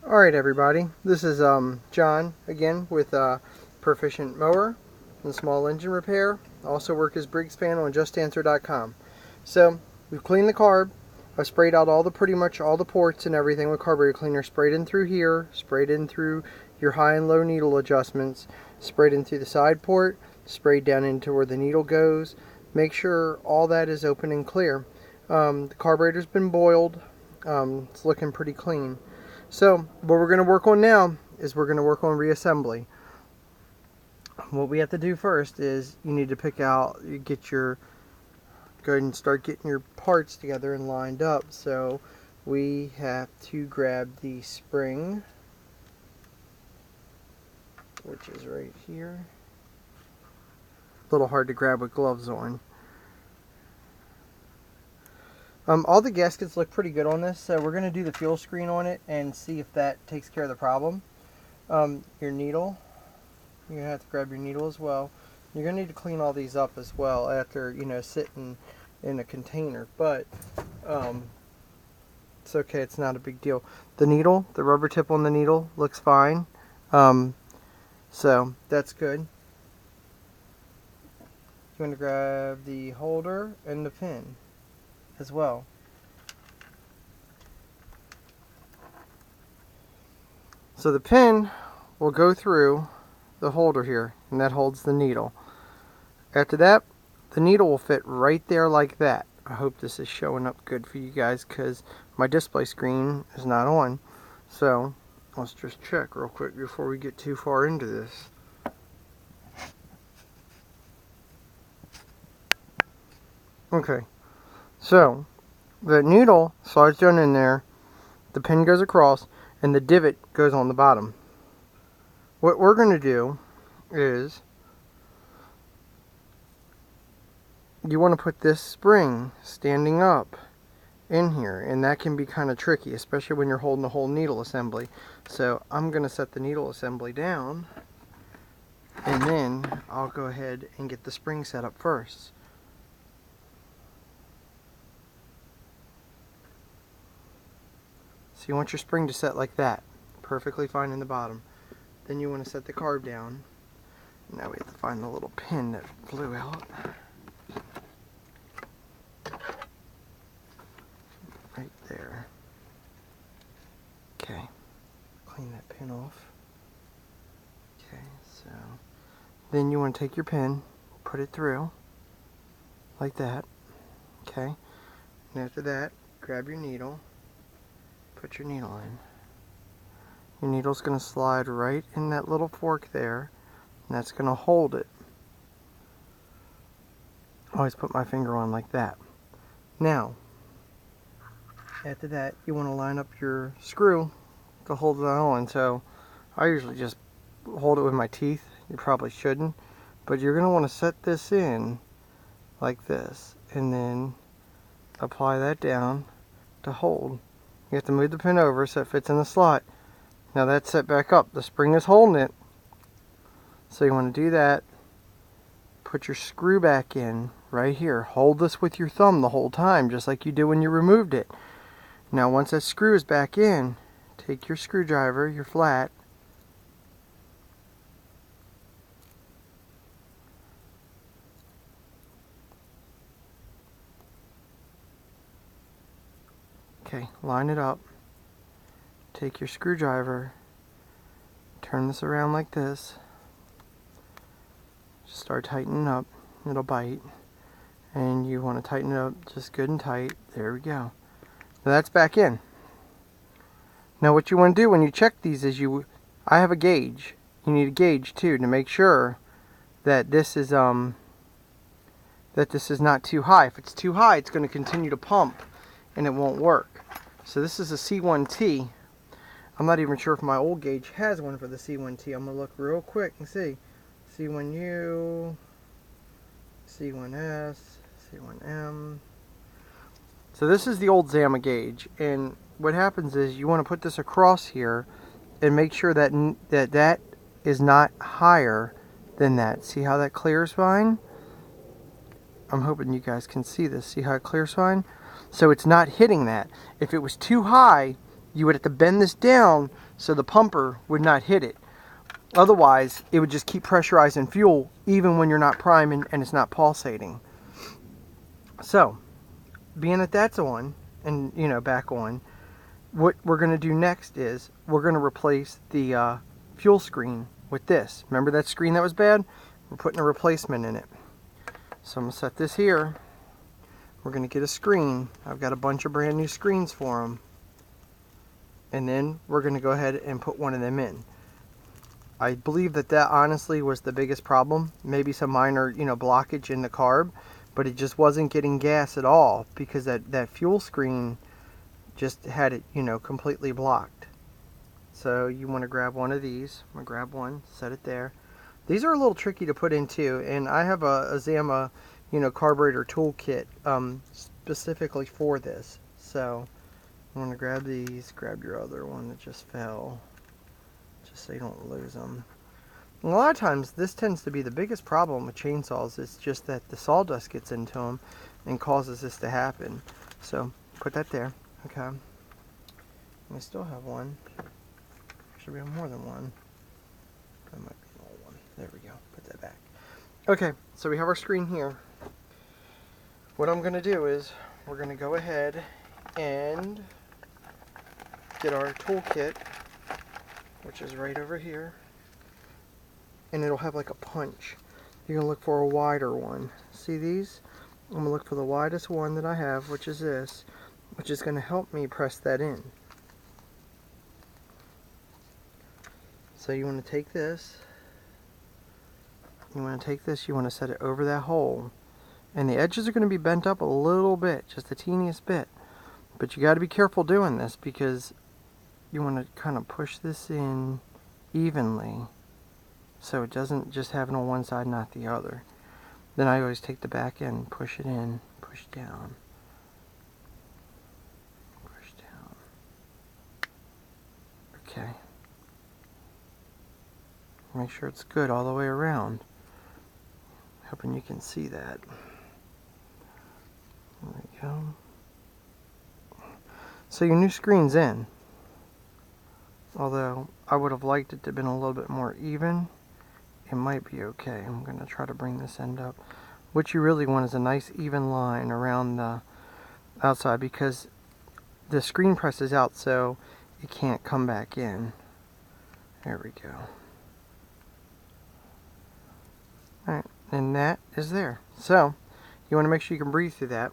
Alright everybody, this is John again with Proficient Mower and Small Engine Repair. I also work as Briggs Fan on JustAnswer.com. So we've cleaned the carb. I've sprayed out pretty much all the ports and everything with carburetor cleaner. Sprayed in through here, sprayed in through your high and low needle adjustments, sprayed in through the side port, sprayed down into where the needle goes. Make sure all that is open and clear. The carburetor's been boiled. It's looking pretty clean. So what we're going to work on now is we're going to work on reassembly. What we have to do first is you need to pick out, go ahead and start getting your parts together and lined up. So we have to grab the spring, which is right here. A little hard to grab with gloves on. All the gaskets look pretty good on this, so we're going to do the fuel screen on it and see if that takes care of the problem. Your needle, you're going to have to grab your needle as well. You're going to need to clean all these up as well after, sitting in a container, but it's okay, it's not a big deal. The needle, the rubber tip on the needle looks fine, so that's good. You want to grab the holder and the pin as well. So the pin will go through the holder here, and that holds the needle. After that, the needle will fit right there like that. I hope this is showing up good for you guys because my display screen is not on. So let's just check real quick before we get too far into this. Okay. So, the needle slides down in there, the pin goes across, and the divot goes on the bottom. What we're going to do is, you want to put this spring standing up in here, and that can be kind of tricky, especially when you're holding the whole needle assembly. So, I'm going to set the needle assembly down, and then I'll go ahead and get the spring set up first. So you want your spring to set like that, perfectly fine in the bottom. Then you want to set the carb down. Now we have to find the little pin that flew out. Right there. Okay, clean that pin off. Okay, so then you want to take your pin, put it through, like that. Okay, and after that, grab your needle. Put your needle in. Your needle's going to slide right in that little fork there, and that's going to hold it. I always put my finger on like that. Now, after that, you want to line up your screw to hold it on. So, I usually just hold it with my teeth. You probably shouldn't, but you're going to want to set this in like this, and then apply that down to hold. You have to move the pin over so it fits in the slot. Now that's set back up. The spring is holding it. So you want to do that. Put your screw back in right here. Hold this with your thumb the whole time, just like you did when you removed it. Now once that screw is back in, take your screwdriver, your flat, okay, line it up. Take your screwdriver, turn this around like this. Just start tightening up. It'll bite. And you want to tighten it up just good and tight. There we go. Now that's back in. Now what you want to do when you check these is I have a gauge. You need a gauge too to make sure that this is not too high. If it's too high, it's going to continue to pump and it won't work. So this is a C1T. I'm not even sure if my old gauge has one for the C1T. I'm going to look real quick and see. C1U, C1S, C1M. So this is the old Zama gauge. And what happens is you want to put this across here and make sure that that is not higher than that. See how that clears fine? I'm hoping you guys can see this. See how it clears fine? So it's not hitting that. If it was too high, you would have to bend this down so the pumper would not hit it. Otherwise, it would just keep pressurizing fuel even when you're not priming and it's not pulsating. So, being that that's on, and back on, what we're going to do next is we're going to replace the fuel screen with this. Remember that screen that was bad? We're putting a replacement in it. So I'm going to set this here. We're going to get a screen. I've got a bunch of brand new screens for them. And then we're going to go ahead and put one of them in. I believe that honestly was the biggest problem. Maybe some minor, blockage in the carb, but it just wasn't getting gas at all because that fuel screen just had it, completely blocked. So you want to grab one of these. I'm going to grab one, set it there. These are a little tricky to put in too, and I have a Zama, carburetor toolkit specifically for this. So you want to grab these, grab your other one that just fell, just so you don't lose them. And a lot of times this tends to be the biggest problem with chainsaws. It's just that the sawdust gets into them and causes this to happen. So put that there. Okay. We still have one. Should we have more than one? That might be an old one. There we go. Put that back. Okay, so we have our screen here. What I'm going to do is we're going to go ahead and get our toolkit, which is right over here, and it'll have like a punch. You're going to look for a wider one. See these? I'm going to look for the widest one that I have, which is this, which is going to help me press that in. So you want to take this, you want to set it over that hole, and the edges are going to be bent up a little bit, just the teeniest bit, but you got to be careful doing this because you want to kind of push this in evenly so it doesn't just have it on one side, not the other. Then I always take the back end, push it in, push down, push down. Okay. Make sure it's good all the way around. Hoping you can see that. There we go. So your new screen's in. Although I would have liked it to have been a little bit more even. It might be okay. I'm going to try to bring this end up. What you really want is a nice even line around the outside because the screen presses out so it can't come back in. There we go. Alright, and that is there. So, you want to make sure you can breathe through that,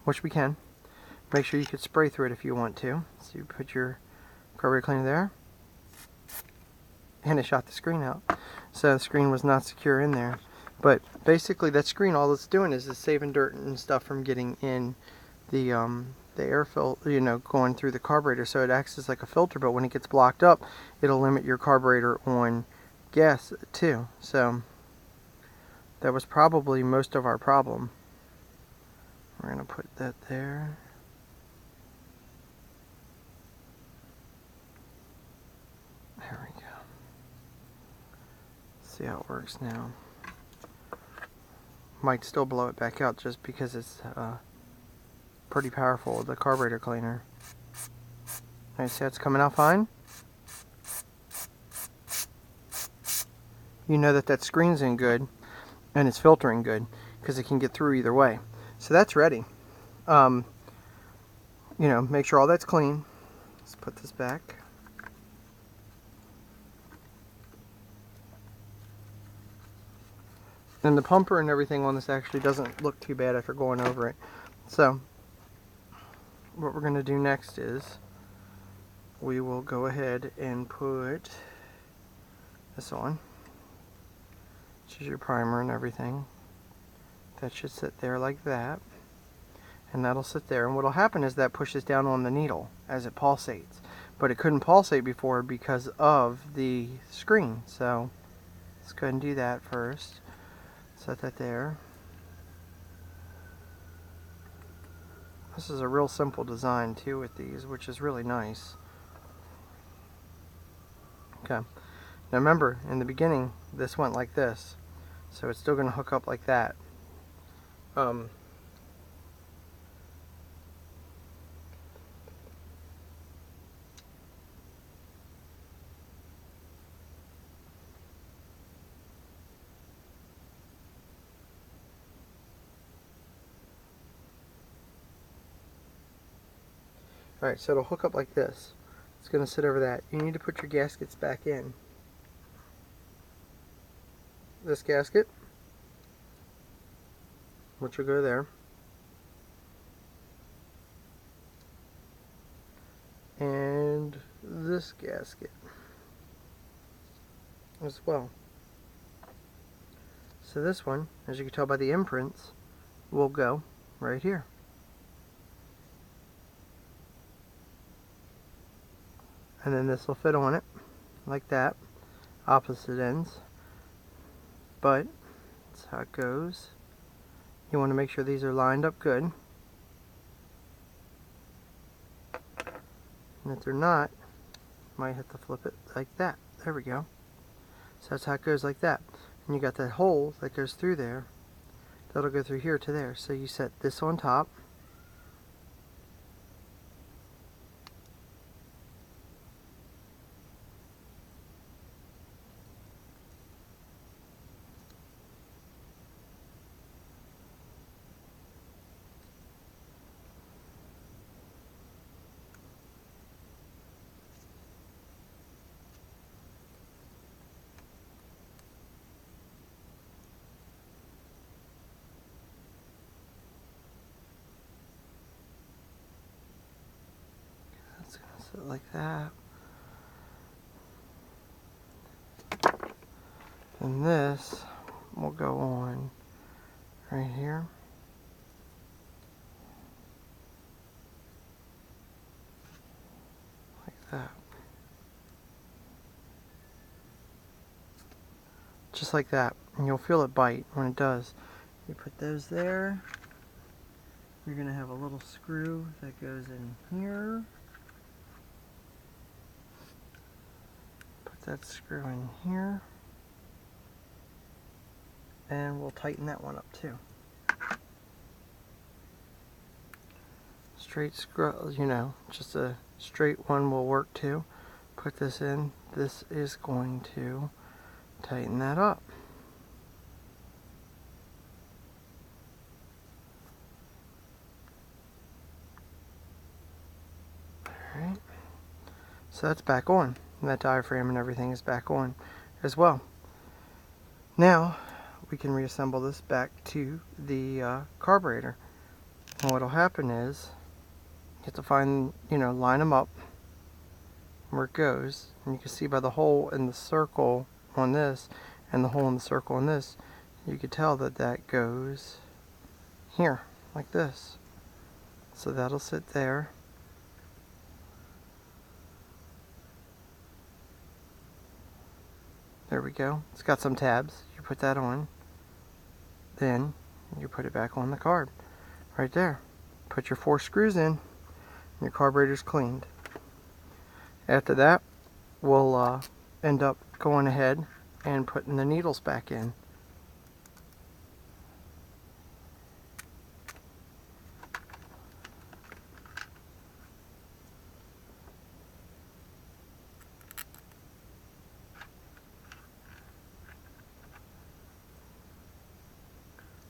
which we can. Make sure you could spray through it if you want to. So you put your carburetor cleaner there, and it shot the screen out. So the screen was not secure in there. But basically that screen, all it's doing is it's saving dirt and stuff from getting in the air filter, going through the carburetor. So it acts as like a filter, but when it gets blocked up, it'll limit your carburetor on gas too. So that was probably most of our problem. We're going to put that there. There we go. See how it works now. Might still blow it back out just because it's pretty powerful, the carburetor cleaner. Alright, see how it's coming out fine? You know that screen's in good and it's filtering good because it can get through either way. So that's ready. Make sure all that's clean. Let's put this back. And the pumper and everything on this actually doesn't look too bad after going over it. So what we're going to do next is we will go ahead and put this on. This is your primer and everything. That should sit there like that. And that'll sit there. And what'll happen is that pushes down on the needle as it pulsates. But it couldn't pulsate before because of the screen. So let's go ahead and do that first. Set that there. This is a real simple design too with these, which is really nice. Okay. Now remember, in the beginning, this went like this. So it's still going to hook up like that. Alright, so it'll hook up like this. It's going to sit over that. You need to put your gaskets back in. This gasket, which will go there, and this gasket as well. So this one, as you can tell by the imprints, will go right here. And then this will fit on it like that, opposite ends. But that's how it goes. You want to make sure these are lined up good. And if they're not, you might have to flip it like that. There we go. So that's how it goes, like that. And you got that hole that goes through there. That'll go through here to there. So you set this on top. It's going to sit like that. And this will go on right here. Like that. Just like that. And you'll feel it bite when it does. You put those there. You're going to have a little screw that goes in here. Put that screw in here. And we'll tighten that one up too. Straight screw, you know, just a straight one will work too. Put this in. This is going to tighten that up. Alright. So that's back on. And that diaphragm and everything is back on as well. Now we can reassemble this back to the carburetor. And what'll happen is you have to find, you know, line them up where it goes. And you can see by the hole in the circle on this and the hole in the circle on this, you can tell that that goes here, like this. So that'll sit there. There we go. It's got some tabs. You put that on. Then you put it back on the carb. Right there. Put your 4 screws in. And your carburetor's cleaned. After that, we'll end up going ahead and putting the needles back in.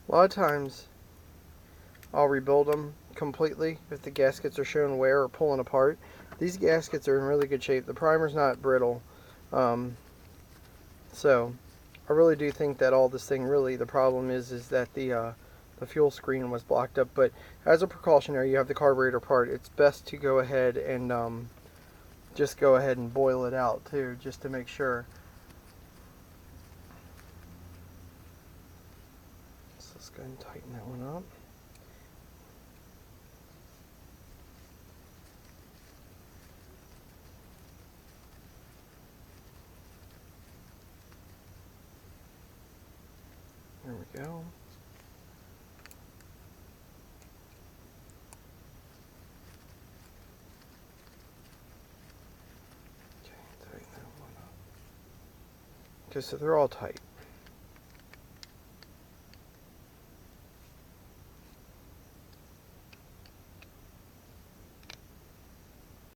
A lot of times I'll rebuild them completely if the gaskets are showing wear or pulling apart. These gaskets are in really good shape. The primer's not brittle. So I really do think that all this thing, really the problem is that the fuel screen was blocked up. But as a precautionary, you have the carburetor part. It's best to go ahead and just go ahead and boil it out too, just to make sure. So let's go ahead and tighten that one up. There we go. Okay, tighten that one up. Okay, so they're all tight.